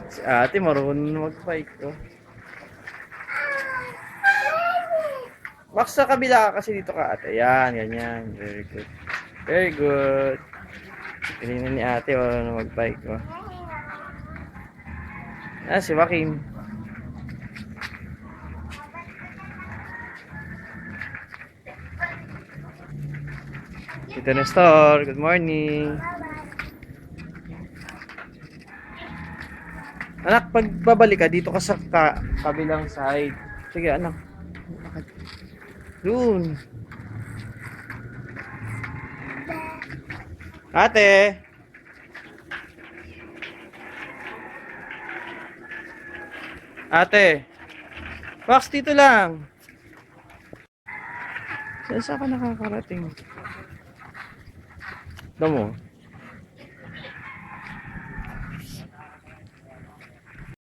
Si ate marunong na mag-bike. Oh. Max sa kabila kasi dito ka ate. Yan, ganyan. Very good. Very good. Galing ni ate, marunong na mag-bike. Oh. Ah, si Joaquin. Tito Nestor, good morning. Anak, pag babalik ka, dito ka sa kabilang side. Sige, anak. Doon. Ate. Ate. Max, dito lang. Saan ka nakakarating? Damo.